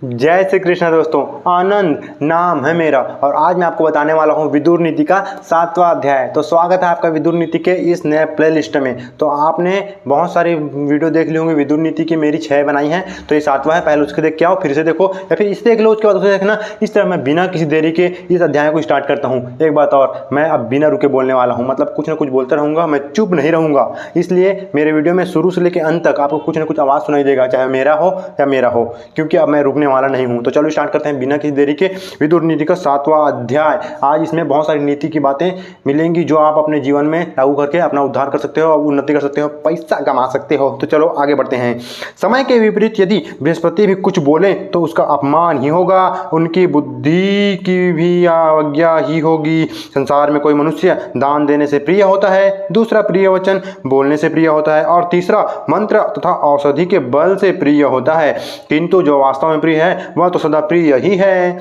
जय श्री कृष्ण दोस्तों, आनंद नाम है मेरा और आज मैं आपको बताने वाला हूँ विदुर नीति का 7वां अध्याय। तो स्वागत है आपका विदुर नीति के इस नए प्लेलिस्ट में। तो आपने बहुत सारी वीडियो देख ली होंगी विदुर नीति की, मेरी 6 बनाई हैं। तो ये 7वां है, पहले उसके देख के आओ, फिर से देखो या फिर इसे देख लो, उसके बाद उसे देखना। इस तरह मैं बिना किसी देरी के इस अध्याय को स्टार्ट करता हूँ। एक बात और, मैं अब बिना रुके बोलने वाला हूँ, मतलब कुछ ना कुछ बोलता रहूँगा, मैं चुप नहीं रहूँगा। इसलिए मेरे वीडियो में शुरू से लेकर अंत तक आपको कुछ ना कुछ आवाज़ सुनाई देगा, चाहे मेरा हो या मेरा हो, क्योंकि अब मैं रुकने वाला नहीं हूँ। तो चलो स्टार्ट करते हैं बिना किसी देरी के विदुर नीति का 7वां अध्याय। आज इसमें बहुत सारी नीति की बातें मिलेंगी जो आप अपने जीवन में लागू करके अपना उद्धार कर सकते हो, उन्नति कर सकते हो, पैसा कमा सकते हो। तो चलो आगे बढ़ते हैं। समय के विपरीत यदि बृहस्पति भी कुछ बोले तो उसका अपमान ही होगा, उनकी बुद्धि की भी अवज्ञा ही होगी। संसार में कोई मनुष्य दान देने से प्रिय होता है, दूसरा प्रिय वचन बोलने से प्रिय होता है और तीसरा मंत्र तथा औषधि के बल से प्रिय होता है। किंतु जो वास्तव में प्रिय है वह तो सदा प्रिय ही है।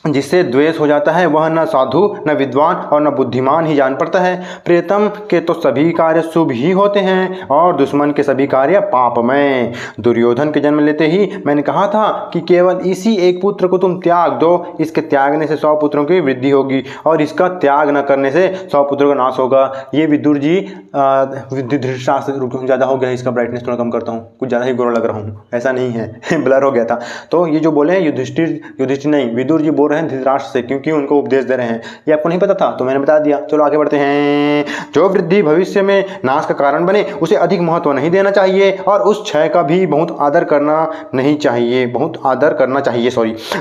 जिससे द्वेष हो जाता है वह न साधु न विद्वान और न बुद्धिमान ही जान पड़ता है। प्रियतम के तो सभी कार्य शुभ ही होते हैं और दुश्मन के सभी कार्य पापमय। दुर्योधन के जन्म लेते ही मैंने कहा था कि केवल इसी एक पुत्र को तुम त्याग दो, इसके त्यागने से 100 पुत्रों की वृद्धि होगी और इसका त्याग न करने से 100 पुत्रों का नाश होगा। ये विदुर जी धृतराष्ट्र ज़्यादा हो गया, इसका ब्राइटनेस थोड़ा कम करता हूँ, कुछ ज़्यादा ही गोरा लग रहा हूँ, ऐसा नहीं है ब्लर हो गया था। तो ये जो बोले हैं युधिष्ठिर नहीं, विदुर जी बोल रहे हैं धृतराष्ट्र से, क्योंकि उनको उपदेश दे रहे हैं। ये आपको नहीं पता था तो मैंने बता दिया। चलो आगे बढ़ते हैं। जो वृद्धि भविष्य में नाश का कारण बने उसे अधिक महत्व नहीं देना चाहिए और उस क्षय का भी बहुत आदर करना चाहिए।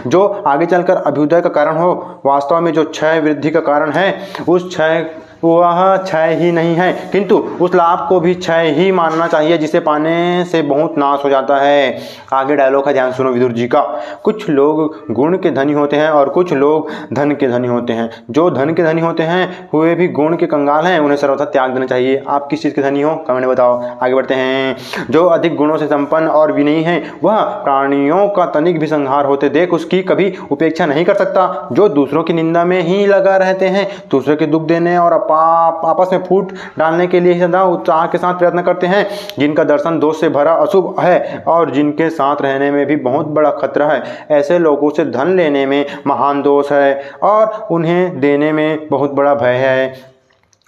जो आगे चलकर अभ्युदय का कारण हो, वास्तव में जो क्षय वृद्धि का कारण है उस क्षय वह क्षय ही नहीं है, किंतु उस लाभ को भी क्षय ही मानना चाहिए जिसे पाने से बहुत नाश हो जाता है। आगे डायलॉग का ध्यान सुनो विदुर जी का। कुछ लोग गुण के धनी होते हैं और कुछ लोग धन के धनी होते हैं। जो धन के धनी होते हैं हुए भी गुण के कंगाल हैं, उन्हें सर्वथा त्याग देना चाहिए। आप किस चीज़ के धनी हो, कमेंट में बताओ। आगे बढ़ते हैं। जो अधिक गुणों से संपन्न और विनयी है वह प्राणियों का तनिक भी संहार होते देख उसकी कभी उपेक्षा नहीं कर सकता। जो दूसरों की निंदा में ही लगा रहते हैं, दूसरों के दुख देने और आपस में फूट डालने के लिए सदा उत्साह के साथ प्रयत्न करते हैं, जिनका दर्शन दोष से भरा अशुभ है और जिनके साथ रहने में भी बहुत बड़ा खतरा है, ऐसे लोगों से धन लेने में महान दोष है और उन्हें देने में बहुत बड़ा भय है।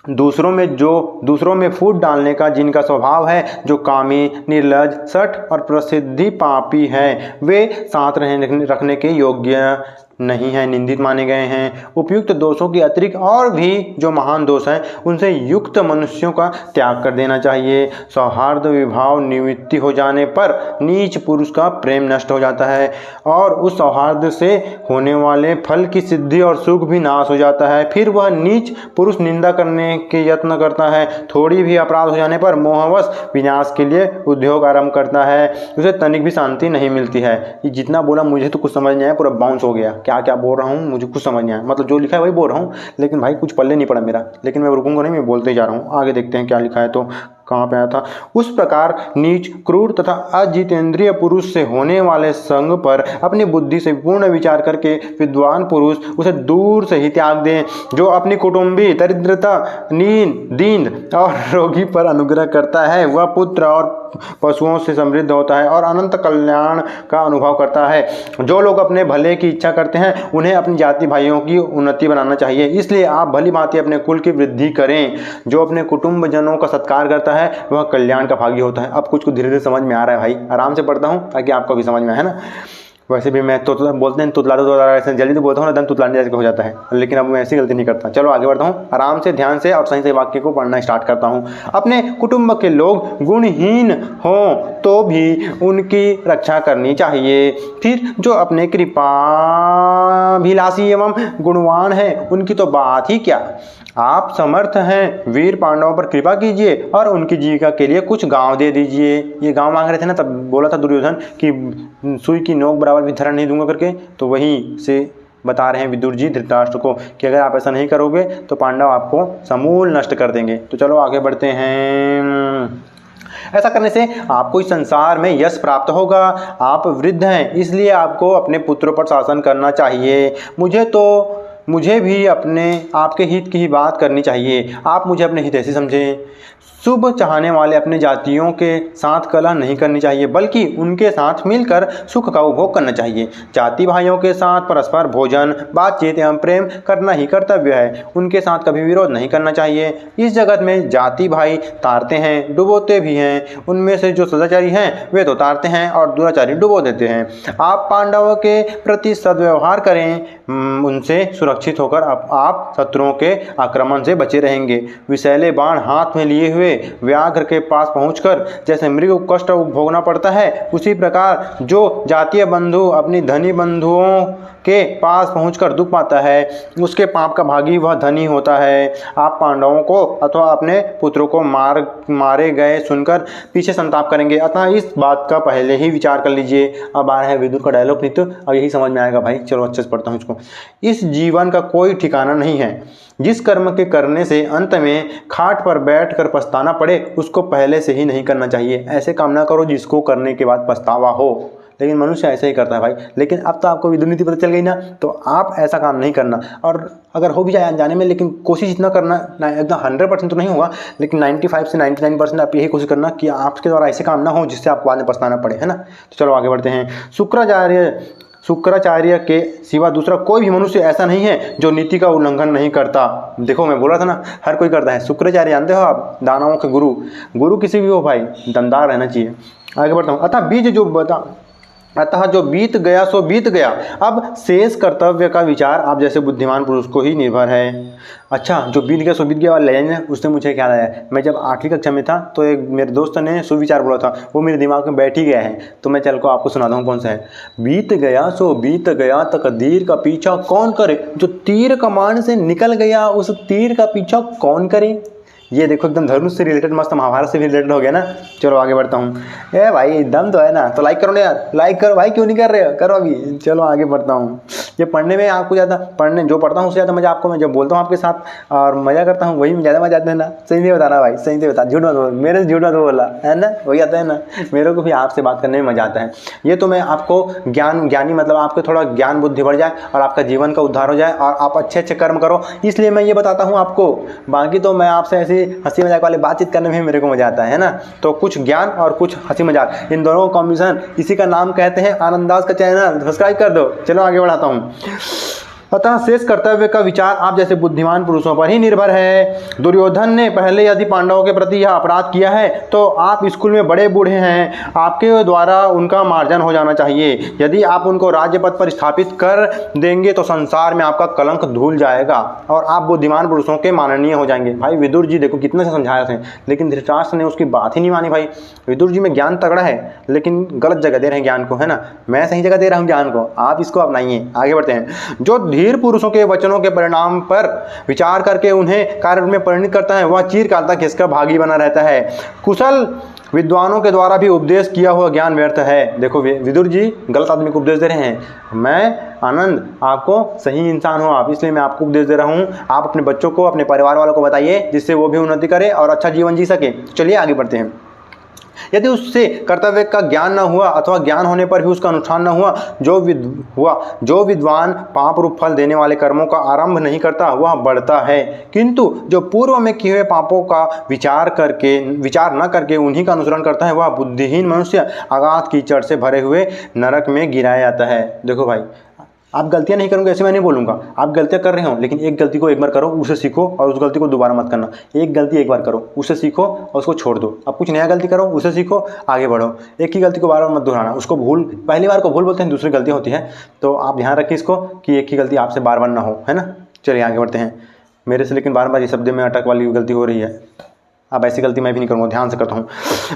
दूसरों में फूट डालने का जिनका स्वभाव है, जो कामी, निर्लज, सठ और प्रसिद्धि पापी है, वे साथ रखने के योग्य नहीं है, निंदित माने गए हैं। उपयुक्त दोषों के अतिरिक्त और भी जो महान दोष हैं उनसे युक्त मनुष्यों का त्याग कर देना चाहिए। सौहार्द विभाव निवृत्ति हो जाने पर नीच पुरुष का प्रेम नष्ट हो जाता है और उस सौहार्द से होने वाले फल की सिद्धि और सुख भी नाश हो जाता है। फिर वह नीच पुरुष निंदा करने के यत्न करता है, थोड़ी भी अपराध हो जाने पर मोहवश विनाश के लिए उद्योग आरंभ करता है, उसे तनिक भी शांति नहीं मिलती है। ये जितना बोला मुझे तो कुछ समझ नहीं आया, पूरा बाउंस हो गया। क्या क्या बोल रहा हूँ मुझे कुछ समझ नहीं आया, मतलब जो लिखा है वही बोल रहा हूँ, लेकिन भाई कुछ पल्ले नहीं पड़ा मेरा। लेकिन मैं रुकूंगा नहीं, मैं बोलते ही जा रहा हूँ। आगे देखते हैं क्या लिखा है। तो कहाँ पे आया था। उस प्रकार नीच, क्रूर तथा अजितेंद्रिय पुरुष से होने वाले संग पर अपनी बुद्धि से पूर्ण विचार करके विद्वान पुरुष उसे दूर से ही त्याग दें। जो अपनी कुटुंबी, दरिद्रता, दीन और रोगी पर अनुग्रह करता है वह पुत्र और पशुओं से समृद्ध होता है और अनंत कल्याण का अनुभव करता है। जो लोग अपने भले की इच्छा करते हैं उन्हें अपनी जाति भाइयों की उन्नति बनाना चाहिए, इसलिए आप भली भांति अपने कुल की वृद्धि करें। जो अपने कुटुंब जनों का सत्कार करता है वह कल्याण का भागी होता है। अब कुछ धीरे धीरे समझ में आ रहा है भाई, आराम से पढ़ता हूँ ताकि आपको भी समझ में आए ना। वैसे भी मैं तो बोलते हैं तुतला ऐसे जल्दी तो बोलता हूँ ना, दम तुतलाने जैसे हो जाता है, लेकिन अब मैं ऐसी गलती नहीं करता। चलो आगे बढ़ता हूँ, आराम से ध्यान से और सही से वाक्य को पढ़ना स्टार्ट करता हूँ। अपने कुटुंब के लोग गुणहीन हों तो भी उनकी रक्षा करनी चाहिए। फिर जो अपने कृपाभिलाषी एवं गुणवान है उनकी तो बात ही क्या। आप समर्थ हैं, वीर पांडवों पर कृपा कीजिए और उनकी जीविका के लिए कुछ गांव दे दीजिए। ये गांव मांग रहे थे ना, तब बोला था दुर्योधन कि सुई की नोक बराबर भी धरण नहीं दूंगा करके, तो वहीं से बता रहे हैं विदुर जी धृतराष्ट्र को कि अगर आप ऐसा नहीं करोगे तो पांडव आपको समूल नष्ट कर देंगे। तो चलो आगे बढ़ते हैं। ऐसा करने से आपको इस संसार में यश प्राप्त होगा। आप वृद्ध हैं, इसलिए आपको अपने पुत्रों पर शासन करना चाहिए। मुझे भी अपने आपके हित की ही बात करनी चाहिए। आप मुझे अपने हितैषी समझें। शुभ चाहने वाले अपने जातियों के साथ कलह नहीं करनी चाहिए, बल्कि उनके साथ मिलकर सुख का उपभोग करना चाहिए। जाति भाइयों के साथ परस्पर भोजन, बातचीत एवं प्रेम करना ही कर्तव्य है। उनके साथ कभी विरोध नहीं करना चाहिए। इस जगत में जाति भाई तारते हैं, डुबोते भी हैं। उनमें से जो सदाचारी हैं वे तो तारते हैं और दुराचारी डुबो देते हैं। आप पांडवों के प्रति सद्व्यवहार करें, उनसे सुरक्षित होकर आप शत्रुओं के आक्रमण से बचे रहेंगे। विषैले बाण हाथ में लिए हुए व्याघ्र के पास पहुंचकर जैसे मृग को कष्ट भोगना पड़ता है, उसी प्रकार जो जातीय बंधु अपनी धनी बंधुओं के पास पहुंचकर दुख पाता है, उसके पाप का भागी वह धनी होता है। आप पांडवों को अथवा अपने पुत्रों को मारे गए सुनकर पीछे संताप करेंगे, अतः इस बात का पहले ही विचार कर लीजिए। अब आ रहा है विदुर का डायलॉग, नहीं तो अब यही समझ में आएगा भाई। चलो अच्छे से पढ़ता हूँ इसको। इस जीवन का कोई ठिकाना नहीं है। जिस कर्म के करने से अंत में खाट पर बैठकर पछताना पड़े, उसको पहले से ही नहीं करना चाहिए। ऐसे काम ना करो जिसको करने के बाद पछतावा हो, लेकिन मनुष्य ऐसे ही करता है भाई। लेकिन अब तो आपको विदुर नीति पता चल गई ना, तो आप ऐसा काम नहीं करना। और अगर हो भी जाए अनजाने में, लेकिन कोशिश इतना करना, एकदम 100% तो नहीं होगा, लेकिन 95 से 99% आप यही कोशिश करना कि आपके द्वारा ऐसे काम ना हो जिससे आपको बाद में पछताना पड़े, है ना। तो चलो आगे बढ़ते हैं। शुक्राचार्य के सिवा दूसरा कोई भी मनुष्य ऐसा नहीं है जो नीति का उल्लंघन नहीं करता। देखो मैं बोला था ना, हर कोई करता है। शुक्राचार्य जानते हो आप, दानवों के गुरु किसी भी हो भाई, दमदार रहना चाहिए। आगे बढ़ता हूँ। अतः जो बीत गया सो बीत गया। अब शेष कर्तव्य का विचार आप जैसे बुद्धिमान पुरुष को ही निर्भर है। अच्छा, जो बीत गया सो बीत गया वाला लाइन है, उससे मुझे ख्याल आया। मैं जब 8वीं कक्षा में था तो एक मेरे दोस्त ने सुविचार बोला था, वो मेरे दिमाग में बैठ ही गया है। तो मैं चल को आपको सुनाता हूँ कौन सा है। बीत गया सो बीत गया, तकदीर का पीछा कौन करे। जो तीर कमान से निकल गया, उस तीर का पीछा कौन करे। ये देखो एकदम धनुष से रिलेटेड, मस्त महाभारत से भी रिलेटेड हो गया ना। चलो आगे बढ़ता हूँ। ए भाई दम तो है ना, तो लाइक करो ना यार, लाइक करो भाई, क्यों नहीं कर रहे हो, करो अभी। चलो आगे बढ़ता हूँ। ये पढ़ने में आपको ज़्यादा, जो पढ़ता हूँ उससे ज़्यादा मज़ा आपको, मैं जब बोलता हूँ आपके साथ और मज़ा करता हूँ वही ज़्यादा मज़ा आता है ना। सही नहीं बता रहा भाई, सही नहीं बता, झूठ मत बोल, मेरे से झूठ मत बोला, है ना, वही आता है ना। मेरे को भी आपसे बात करने में मज़ा आता है। ये तो मैं आपको ज्ञानी मतलब आपके थोड़ा ज्ञान बुद्धि बढ़ जाए और आपका जीवन का उद्धार हो जाए और आप अच्छे अच्छे कर्म करो, इसलिए मैं ये बताता हूँ आपको। बाकी तो मैं आपसे ऐसी हंसी मजाक वाले बातचीत करने में मेरे को मजा आता है ना। तो कुछ ज्ञान और कुछ हंसी मजाक, इन दोनों का कॉम्बिनेशन, इसी का नाम कहते हैं आनंदास का चैनल। सब्सक्राइब कर दो। चलो आगे बढ़ाता हूँ। अतः शेष कर्तव्य का विचार आप जैसे बुद्धिमान पुरुषों पर ही निर्भर है। दुर्योधन ने पहले यदि पांडवों के प्रति यह अपराध किया है तो आप स्कूल में बड़े बूढ़े हैं, आपके द्वारा उनका मार्जन हो जाना चाहिए। यदि आप उनको राज्य पद पर स्थापित कर देंगे तो संसार में आपका कलंक धुल जाएगा और आप बुद्धिमान पुरुषों के माननीय हो जाएंगे। भाई विदुर जी देखो कितना से समझाया थे, लेकिन धृतराष्ट्र ने उसकी बात ही नहीं मानी। भाई विदुर जी में ज्ञान तगड़ा है, लेकिन गलत जगह दे रहे हैं ज्ञान को, है ना। मैं सही जगह दे रहा हूँ ज्ञान को, आप इसको अपनाइए। आगे बढ़ते हैं। जो धीर पुरुषों के वचनों के परिणाम पर विचार करके उन्हें कार्य में परिणत करता है, वह चिरकाल तक इसका भागी बना रहता है। कुशल विद्वानों के द्वारा भी उपदेश किया हुआ ज्ञान व्यर्थ है। देखो विदुर जी गलत आदमी को उपदेश दे रहे हैं। मैं आनंद, आपको सही इंसान हो आप, इसलिए मैं आपको उपदेश दे रहा हूँ। आप अपने बच्चों को, अपने परिवार वालों को बताइए, जिससे वो भी उन्नति करे और अच्छा जीवन जी सके। चलिए आगे बढ़ते हैं। यदि उससे कर्तव्य का ज्ञान न हुआ अथवा ज्ञान होने पर भी उसका अनुष्ठान न हुआ, जो विद्वान पाप रूप फल देने वाले कर्मों का आरंभ नहीं करता वह बढ़ता है, किंतु जो पूर्व में किए हुए पापों का विचार न करके उन्हीं का अनुसरण करता है, वह बुद्धिहीन मनुष्य अगाध कीचड़ से भरे हुए नरक में गिराया जाता है। देखो भाई, आप गलतियां नहीं करोगे ऐसे मैं नहीं बोलूँगा, आप गलतियां कर रहे हो, लेकिन एक गलती को एक बार करो, उसे सीखो और उस गलती को दोबारा मत करना। एक गलती एक बार करो, उसे सीखो और उसको छोड़ दो। अब कुछ नया गलती करो, उसे सीखो, आगे बढ़ो। एक ही गलती को बार बार मत दोहराना, उसको पहली बार को भूल बोलते हैं, दूसरी गलती होती है। तो आप ध्यान रखिए इसको कि एक ही गलती आपसे बार बार ना हो, है ना। चलिए आगे बढ़ते हैं। मेरे से लेकिन बार बार ये शब्द में अटक वाली गलती हो रही है। अब ऐसी गलती मैं भी नहीं करूँगा, ध्यान से करता हूँ।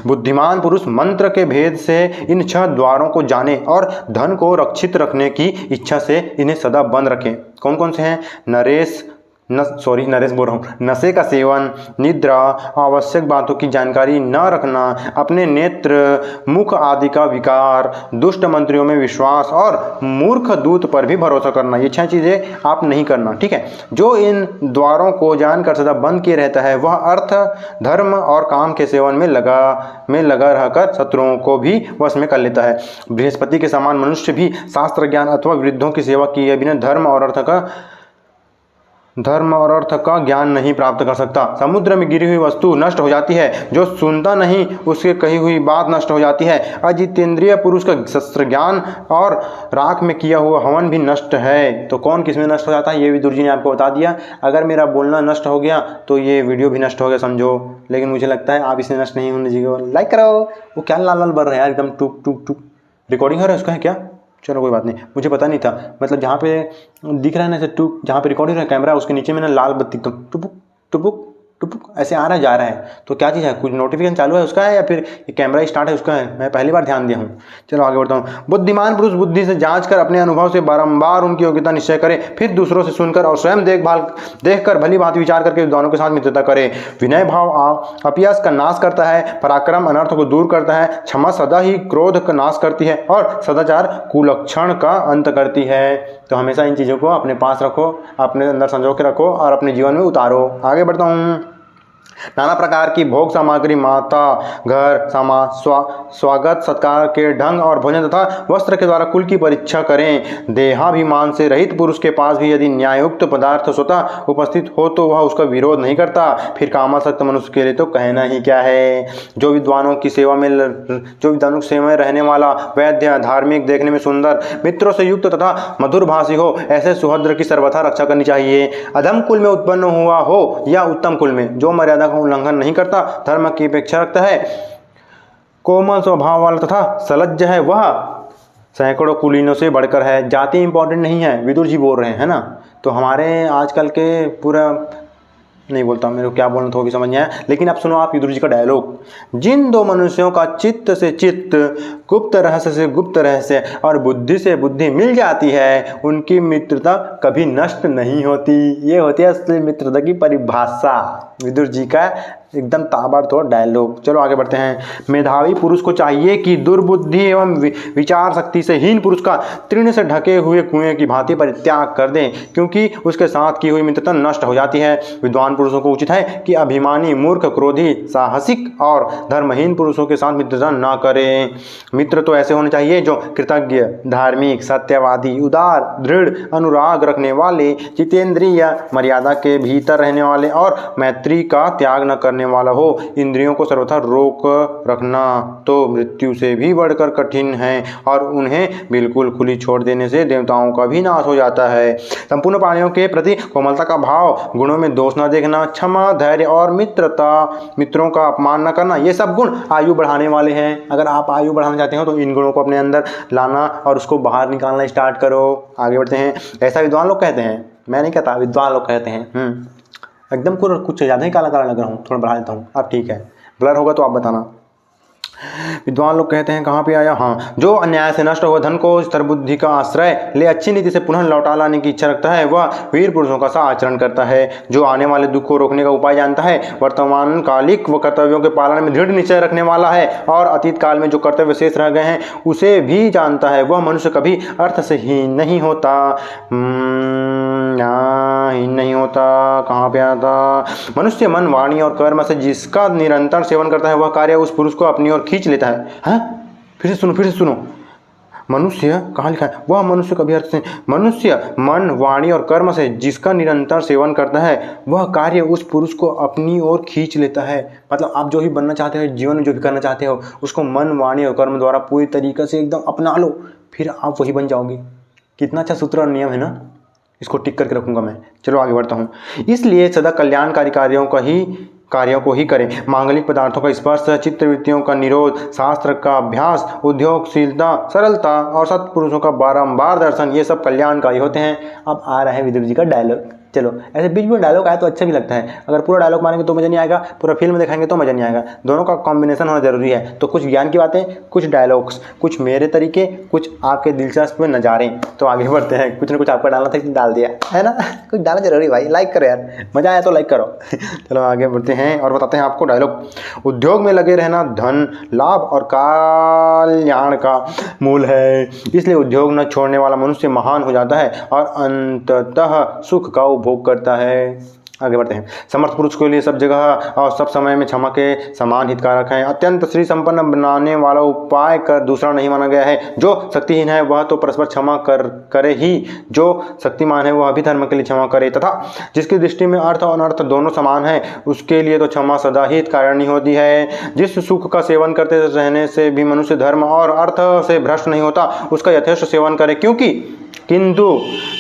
बुद्धिमान पुरुष मंत्र के भेद से इन 6 द्वारों को जाने और धन को रक्षित रखने की इच्छा से इन्हें सदा बंद रखें। कौन कौन से हैं? नरेश बोल रहा हूँ। नशे का सेवन, निद्रा, आवश्यक बातों की जानकारी न रखना, अपने नेत्र, मुख आदि का विकार, दुष्ट मंत्रियों में विश्वास और मूर्ख दूत पर भी भरोसा करना, ये 6 चीज़ें आप नहीं करना, ठीक है। जो इन द्वारों को जानकर सदा बंद किए रहता है वह अर्थ, धर्म और काम के सेवन में लगा रहकर शत्रुओं को भी वश में कर लेता है। बृहस्पति के समान मनुष्य भी शास्त्र ज्ञान अथवा वृद्धों की सेवा किए बिना धर्म और अर्थ का धर्म और अर्थ का ज्ञान नहीं प्राप्त कर सकता। समुद्र में गिरी हुई वस्तु नष्ट हो जाती है, जो सुनता नहीं उसके कही हुई बात नष्ट हो जाती है। अजितेंद्रिय पुरुष का शस्त्र ज्ञान और राख में किया हुआ हवन भी नष्ट है। तो कौन किस में नष्ट हो जाता है, ये विदुर जी ने आपको बता दिया। अगर मेरा बोलना नष्ट हो गया तो ये वीडियो भी नष्ट हो गया समझो, लेकिन मुझे लगता है आप इसे नष्ट नहीं होने दीजिएगा। लाइक करो। वो क्या लाल लाल बढ़ रहा है यार, एकदम टुक टुक टुक। रिकॉर्डिंग हो रहा है उसका है क्या? चलो कोई बात नहीं, मुझे पता नहीं था। मतलब जहाँ पे दिख रहा है ना ऐसे टुक, जहाँ पे रिकॉर्डिंग रहा है कैमरा, उसके नीचे में ना लाल बत्ती एकदम टुपुक टुपुक टुपुक ऐसे आ रहा है जा रहा है। तो क्या चीज़ है, कुछ नोटिफिकेशन चालू है उसका है या फिर ये कैमरा स्टार्ट है उसका है? मैं पहली बार ध्यान दिया हूँ। चलो आगे बढ़ता हूँ। बुद्धिमान पुरुष बुद्धि से जांच कर अपने अनुभव से बारंबार उनकी योग्यता निश्चय करे, फिर दूसरों से सुनकर और स्वयं देखकर भली भांति विचार करके विद्वानों के साथ मित्रता करे। विनय भाव अपयस का नाश करता है, पराक्रम अनर्थ को दूर करता है, क्षमा सदा ही क्रोध का नाश करती है और सदाचार कुलक्षण का अंत करती है। तो हमेशा इन चीज़ों को अपने पास रखो, अपने अंदर संजो के रखो और अपने जीवन में उतारो। आगे बढ़ता हूँ। नाना प्रकार की भोग सामग्री, माता, घर, स्वागत सत्कार के ढंग और भोजन तथा वस्त्र के द्वारा कुल की परीक्षा करें। देहाभिमान से रहित पुरुष के पास भी यदि न्यायुक्त पदार्थ स्वतः उपस्थित हो तो वह उसका विरोध नहीं करता। फिर कामासक्त मनुष्य के लिए तो कहना ही क्या है। जो विद्वानों की सेवा में रहने वाला, वैद्य, धार्मिक, देखने में सुंदर, मित्रों से युक्त तथा मधुर भाषी हो, ऐसे सुहद्र की सर्वथा रक्षा करनी चाहिए। अधम कुल में उत्पन्न हुआ हो या उत्तम कुल में, जो मर्यादा का उल्लंघन नहीं करता, धर्म की अपेक्षा रखता है, कोमल स्वभाव वाला तथा सलज्ज है, वह सैकड़ों कुलीनों से बढ़कर है। जाति इंपॉर्टेंट नहीं है, विदुर जी बोल रहे हैं, है ना। तो हमारे आजकल के पूरा नहीं बोलता, मेरे को क्या बोलना था वो भी समझ नहीं आया, लेकिन आप सुनो आप विदुर जी का डायलॉग। जिन दो मनुष्यों का चित्त से चित्त, गुप्त रहस्य से गुप्त रहस्य और बुद्धि से बुद्धि मिल जाती है, उनकी मित्रता कभी नष्ट नहीं होती। ये होती है असली मित्रता की परिभाषा। विदुर जी का एकदम ताबड़तोड़ डायलॉग। चलो आगे बढ़ते हैं। मेधावी पुरुष को चाहिए कि दुर्बुद्धि एवं विचार शक्ति से हीन पुरुष का तृण से ढके हुए कुएं की भांति परित्याग कर दें, क्योंकि उसके साथ की हुई मित्रता नष्ट हो जाती है। विद्वान पुरुषों को उचित है कि अभिमानी, मूर्ख, क्रोधी, साहसिक और धर्महीन पुरुषों के साथ मित्रता न करें। मित्र तो ऐसे होने चाहिए जो कृतज्ञ, धार्मिक, सत्यवादी, उदार, दृढ़ अनुराग रखने वाले, जितेंद्रिय, मर्यादा के भीतर रहने वाले और मैत्री का त्याग न करने वाला हो। इंद्रियों को सर्वथा रोक रखना तो मृत्यु से भी बढ़कर कठिन है और उन्हें बिल्कुल खुली छोड़ देने से देवताओं का भी नाश हो जाता है। संपूर्ण प्राणियों के प्रति कोमलता का भाव, गुणों में दोष न देखना, क्षमा, धैर्य और मित्रता, मित्रों का अपमान न करना, ये सब गुण आयु बढ़ाने वाले हैं। अगर आप आयु बढ़ाना चाहते हो तो इन गुणों को अपने अंदर लाना और उसको बाहर निकालना स्टार्ट करो। आगे बढ़ते हैं। ऐसा विद्वान लोग कहते हैं, मैं नहीं कहता, विद्वान लोग कहते हैं। एकदम कुछ ज़्यादा ही काला काला लग रहा हूँ, थोड़ा बढ़ा देता हूँ। अब ठीक है, ब्लर होगा तो आप बताना। विद्वान लोग कहते हैं, कहाँ पे आया, हाँ, जो अन्याय से नष्ट हुआ धन को स्थिर बुद्धि का आश्रय ले अच्छी नीति से पुनः लौटा लाने की इच्छा रखता है, वह वीर पुरुषों का सा आचरण करता है। जो आने वाले दुख को रोकने का उपाय जानता है, वर्तमान कालिक व कर्तव्यों के पालन में दृढ़ निश्चय रखने वाला है और अतीत काल में जो कर्तव्य शेष रह गए हैं उसे भी जानता है, वह मनुष्य कभी अर्थ से हीन नहीं होता। हीन नहीं होता, कहाँ पे आता। मनुष्य मन, वाणी और कर्म से जिसका निरंतर सेवन करता है, वह कार्य उस पुरुष को अपनी ओर खींच लेता है। हाँ, फिर से सुनो। मनुष्य कहाँ लिखा है, वह मनुष्य कभी अर्थ से, मनुष्य मन, वाणी और कर्म से जिसका निरंतर सेवन करता है, वह कार्य उस पुरुष को अपनी ओर खींच लेता है। मतलब आप जो भी बनना चाहते हो, जीवन में जो भी करना चाहते हो, उसको मन, वाणी और कर्म द्वारा पूरी तरीके से एकदम अपना लो, फिर आप वही बन जाओगे। कितना अच्छा सूत्र और नियम है ना, इसको टिक करके रखूंगा मैं। चलो आगे बढ़ता हूँ। इसलिए सदा कल्याणकारी कार्यों को ही करें। मांगलिक पदार्थों का स्पर्श, चित्तवृत्तियों का निरोध, शास्त्र का अभ्यास, उद्योगशीलता, सरलता और सत्पुरुषों का बारंबार दर्शन, ये सब कल्याणकारी होते हैं। अब आ रहा है विदुर जी का डायलॉग। चलो ऐसे बीच में डायलॉग आया तो अच्छा भी लगता है। अगर पूरा डायलॉग मारेंगे तो मज़ा नहीं आएगा, पूरा फिल्म दिखाएंगे तो मज़ा नहीं आएगा। दोनों का कॉम्बिनेशन होना जरूरी है। तो कुछ ज्ञान की बातें, कुछ डायलॉग्स, कुछ मेरे तरीके, कुछ आपके दिलचस्प नज़ारे। तो आगे बढ़ते हैं। कुछ ना कुछ आपका डालना था कि डाल दिया है ना, कुछ डालना जरूरी भाई। लाइक करो यार, मज़ा आया तो लाइक करो। चलो आगे बढ़ते हैं और बताते हैं आपको डायलॉग। उद्योग में लगे रहना धन, लाभ और कल्याण का मूल है, इसलिए उद्योग न छोड़ने वाला मनुष्य महान हो जाता है और अंततः सुख का उपभोग करता है। आगे बढ़ते हैं। समर्थ पुरुष के लिए सब जगह और सब समय में क्षमा के समान हितकारक है। अत्यंत श्री संपन्न बनाने वाला उपाय कर दूसरा नहीं माना गया है। जो शक्तिहीन है वह तो परस्पर क्षमा करे ही, जो शक्तिमान है वह भी धर्म के लिए क्षमा करे, तथा जिसकी दृष्टि में अर्थ और अनर्थ दोनों समान है उसके लिए तो क्षमा सदा ही हितकारिणी होती है। जिस सुख का सेवन करते रहने से भी मनुष्य धर्म और अर्थ से भ्रष्ट नहीं होता उसका यथेष्ट सेवन करे, किंतु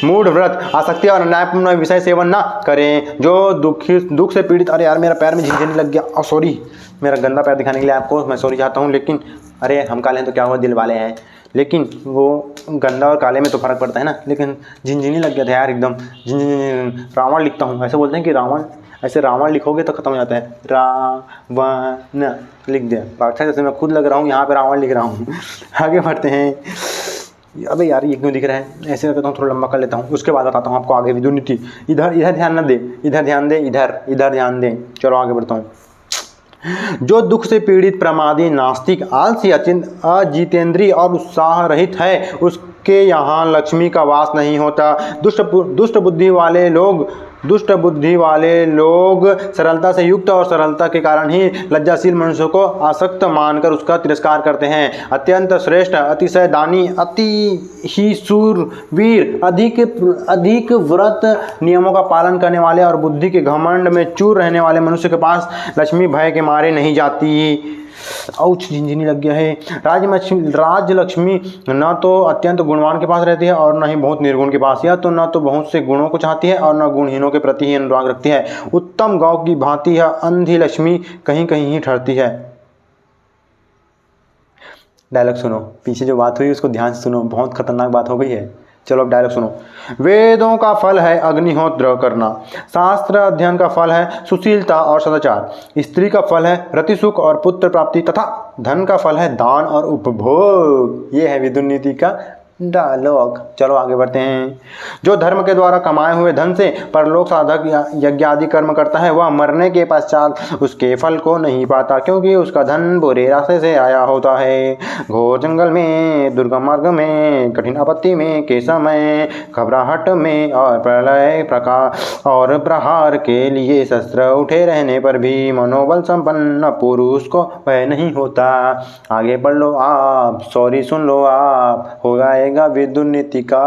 मूढ़ व्रत आसक्ति और अन्यायपूर्ण विषय सेवन ना करें। जो दुख से पीड़ित, अरे यार मेरा पैर में झिनझिनी लग गया, सॉरी, मेरा गंदा पैर दिखाने के लिए आपको मैं सॉरी चाहता हूँ, लेकिन अरे हम काले हैं तो क्या हुआ, दिल वाले हैं, लेकिन वो गंदा और काले में तो फर्क पड़ता है ना, लेकिन झिनझिनी लग गया था यार एकदम झिनझिनी। रावण लिखता हूँ, ऐसे बोलते हैं कि रावण, ऐसे रावण लिखोगे तो खत्म हो जाता है, रावण लिख दिया, पाठा जैसे मैं खुद लग रहा हूँ यहाँ पे रावण लिख रहा हूँ। आगे बढ़ते हैं। अबे यार ये क्यों दिख रहा है, ऐसे करता हूँ, थोड़ा लंबा कर लेता हूँ, उसके बाद बताता हूँ आपको आगे विदुर नीति। इधर ध्यान न दे, इधर ध्यान दे, इधर ध्यान दे। चलो आगे बढ़ता हूँ। जो दुख से पीड़ित, प्रमादी, नास्तिक, आलसी, अजितेंद्रीय और उत्साह रहित है उसके यहाँ लक्ष्मी का वास नहीं होता। दुष्ट बुद्धि वाले लोग सरलता से युक्त और सरलता के कारण ही लज्जाशील मनुष्य को आसक्त मानकर उसका तिरस्कार करते हैं। अत्यंत श्रेष्ठ, अतिशय दानी, अति ही शूरवीर, अधिक व्रत नियमों का पालन करने वाले और बुद्धि के घमंड में चूर रहने वाले मनुष्य के पास लक्ष्मी भय के मारे नहीं जाती। औच, झिनझिनी लग गया है। राजलक्ष्मी न तो अत्यंत गुणवान के पास रहती है और न ही बहुत निर्गुण के पास, या तो न तो बहुत से गुणों को चाहती है और न गुणहीनों के प्रति ही अनुराग रखती है। उत्तम गौ की भांति यह अंधी लक्ष्मी कहीं कहीं ही ठहरती है। डायलॉग सुनो, पीछे जो बात हुई उसको ध्यान से सुनो, बहुत खतरनाक बात हो गई है। चलो अब डायलॉग सुनो। वेदों का फल है अग्निहोत्र करना, शास्त्र अध्ययन का फल है सुशीलता और सदाचार, स्त्री का फल है रति सुख और पुत्र प्राप्ति, तथा धन का फल है दान और उपभोग। ये है विदुर नीति का डायलॉग। चलो आगे बढ़ते हैं। जो धर्म के द्वारा कमाए हुए धन से परलोक साधक यज्ञ आदि कर्म करता है वह मरने के पश्चात उसके फल को नहीं पाता, क्योंकि उसका धन बुरे रास्ते से आया होता है। घोर जंगल में, दुर्गम मार्ग में, कठिन आपत्ति में के समय, घबराहट में और प्रलय और प्रहार के लिए शस्त्र उठे रहने पर भी मनोबल संपन्न पुरुष को भय नहीं होता। आगे पढ़ लो आप, सॉरी सुन लो आप, होगा विदुर नीति का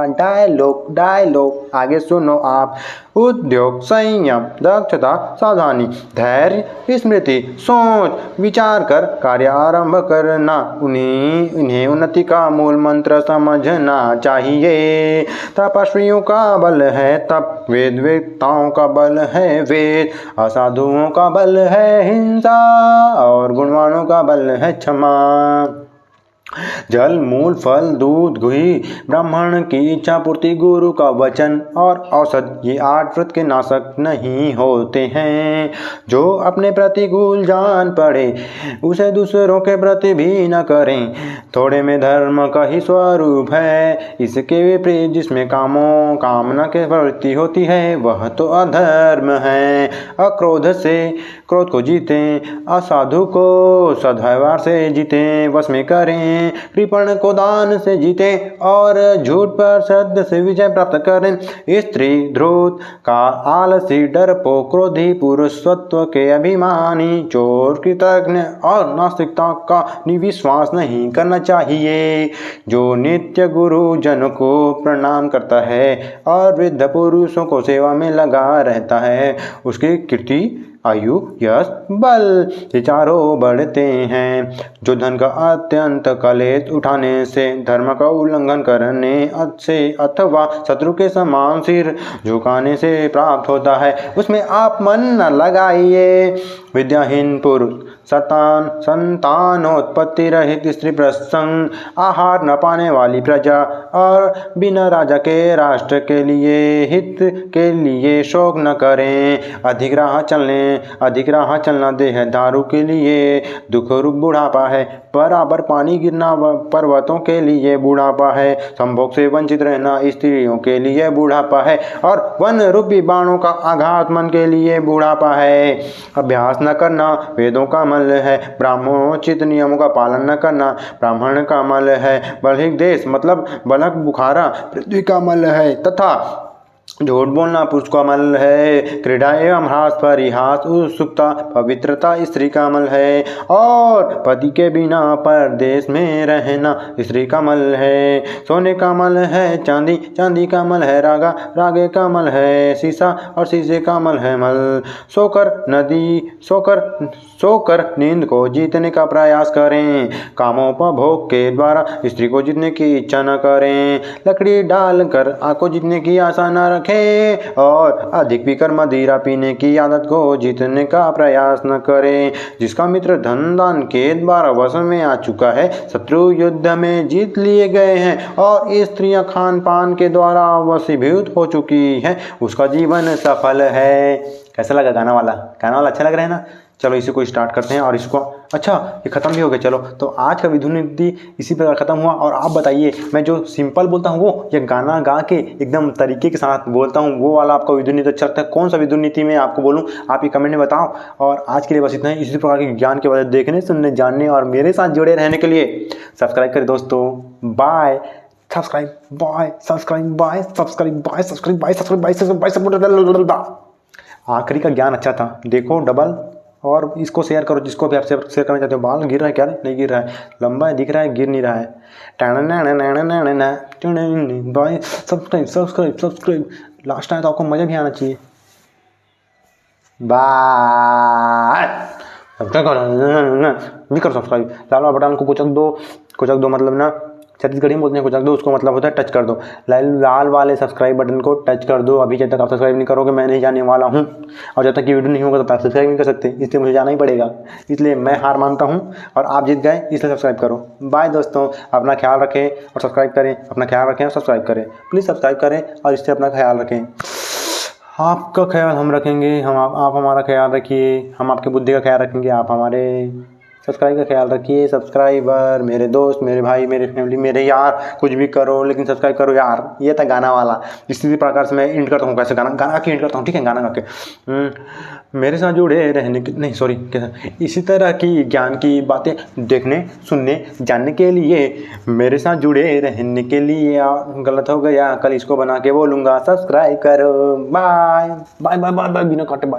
डायलॉग आगे सुनो आप। उद्योग, संयम, दक्षता, सावधानी, धैर्य, स्मृति, सोच विचार कर कार्य आरंभ करना, उन्हें उन्नति का मूल मंत्र समझना चाहिए। तपस्वियों का बल है तप, वेदवेत्ताओं का बल है वेद, असाधुओं का बल है हिंसा और गुणवानों का बल है क्षमा। जल, मूल, फल, दूध, घी, ब्राह्मण की इच्छा पूर्ति, गुरु का वचन और औषध, ये 8 व्रत के नाशक नहीं होते हैं। जो अपने प्रतिकूल जान पड़े उसे दूसरों के प्रति भी न करें। थोड़े में धर्म का ही स्वरूप है, इसके विपरीत जिसमें कामना के प्रवृत्ति होती है वह तो अधर्म है। अक्रोध से क्रोध को जीतें, असाधु को सद्व्यवहार से जीतें, वश में करें, कृपण को दान से जीतें और झूठ पर सत्य से विजय प्राप्त करें। स्त्री, धूर्त का आलसी, डरपोक, क्रोधी, पुरुषत्व के अभिमानी, चोर, कृतज्ञ और नास्तिकता का निविश्वास नहीं करना चाहिए। जो नित्य गुरु जन को प्रणाम करता है और वृद्ध पुरुषों को सेवा में लगा रहता है उसकी कीर्ति, आयु, यश, बल ये चारों बढ़ते हैं। जो धन का अत्यंत कलेश उठाने से, धर्म का उल्लंघन करने से अथवा शत्रु के समान सिर झुकाने से प्राप्त होता है उसमें आप मन न लगाइए। विद्याहीन पुरुष, संतानोत्पत्ति रहित स्त्री, प्रसंग आहार न पाने वाली प्रजा और बिना राजा के राष्ट्र के लिए हित के लिए शोक न करें। अधिक राह चलना देहधारू के लिए दुख रूप बुढ़ापा है, बराबर पानी गिरना पर्वतों के लिए बुढ़ापा है, संभोग से वंचित रहना स्त्रियों के लिए बुढ़ापा है और वन रूपी बाणों का आघात मन के लिए बुढ़ापा है। अभ्यास न करना वेदों का मल है, ब्राह्मणोचित नियमों का पालन न करना ब्राह्मण का मल है, बलहिक देश मतलब बलक बुखारा पृथ्वी का मल है, तथा झूठ बोलना पुरुष का अमल है, क्रीड़ा एवं हास परिहास उत्सुकता पवित्रता स्त्री का अमल है, और पति के बिना परदेश में रहना स्त्री का अमल है। सोने का अमल है चांदी, चांदी का अमल है रागा, रागे का अमल है शीशा, और शीशे का अमल है मल। सोकर नींद को जीतने का प्रयास करें, कामोपभोग के द्वारा स्त्री को जीतने की इच्छा न करें। लकड़ी डालकर आग को जीतने की आशा न रखें, और अधिक पीकर मदिरा पीने की आदत को जीतने का प्रयास न करें। जिसका मित्र धन दान के द्वारा वश में आ चुका है, शत्रु युद्ध में जीत लिए गए हैं, और स्त्रियां खान पान के द्वारा वशीभूत हो चुकी हैं, उसका जीवन सफल है। कैसा लगा गाना वाला अच्छा लग रहा है ना। चलो इसी को स्टार्ट करते हैं, और इसको अच्छा ये ख़त्म भी हो गया। चलो तो आज का विधु नीति इसी प्रकार ख़त्म हुआ। और आप बताइए, मैं जो सिंपल बोलता हूँ वो या गाना गा के एकदम तरीके के साथ बोलता हूँ वो वाला आपको विधु नीति अच्छा लगता है? कौन सा विधु नीति मैं आपको बोलूँ, आप ये कमेंट में बताओ। और आज के लिए बस इतना ही। इसी प्रकार के ज्ञान के बारे में देखने, सुनने, जानने और मेरे साथ जुड़े रहने के लिए सब्सक्राइब करें दोस्तों। बाय। आखिरी का ज्ञान अच्छा था, देखो डबल। और इसको शेयर करो जिसको भी आप शेयर करना चाहते हो। बाल गिर रहा है क्या? नहीं गिर रहा है, लंबा है, दिख रहा है, गिर नहीं रहा है। सब्सक्राइब लास्ट टाइम तो आपको मज़ा भी आना चाहिए। बाय। भी करो सब्सक्राइब, लाल बटन को कुचक दो मतलब ना छत्तीसगढ़ी में बोलते हैं कुचक दो, उसको मतलब होता है टच कर दो। लाल वाले सब्सक्राइब बटन को टच कर दो। अभी जब तक आप सब्सक्राइब नहीं करोगे मैं नहीं जाने वाला हूँ, और जब तक ये वीडियो नहीं होगा तब आप सब्सक्राइब नहीं कर सकते, इसलिए मुझे जाना ही पड़ेगा। इसलिए मैं हार मानता हूँ और आप जीत गए, इसलिए सब्सक्राइब करो। बाय दोस्तों, अपना ख्याल रखें और सब्सक्राइब करें। अपना ख्याल रखें और सब्सक्राइब करें। प्लीज़ सब्सक्राइब करें और इससे अपना ख्याल रखें। आपका ख्याल हम रखेंगे, आप हमारा ख्याल रखिए। हम आपकी बुद्धि का ख्याल रखेंगे, आप हमारे सब्सक्राइब का ख्याल रखिए। सब्सक्राइबर, मेरे दोस्त, मेरे भाई, मेरे फैमिली, मेरे यार, कुछ भी करो लेकिन सब्सक्राइब करो यार। ये था गाना वाला। इसी प्रकार से मैं इंड करता हूँ। कैसे गाना की इंड करता हूँ, ठीक है? गाना गा के मेरे साथ जुड़े रहने की नहीं सॉरी कैसा इसी तरह की ज्ञान की बातें देखने, सुनने, जानने के लिए मेरे साथ जुड़े रहने के लिए। गलत हो गया, कल इसको बना के बोलूँगा। सब्सक्राइब करो। बाय बाय बाय बाय, बिना काटे बाय।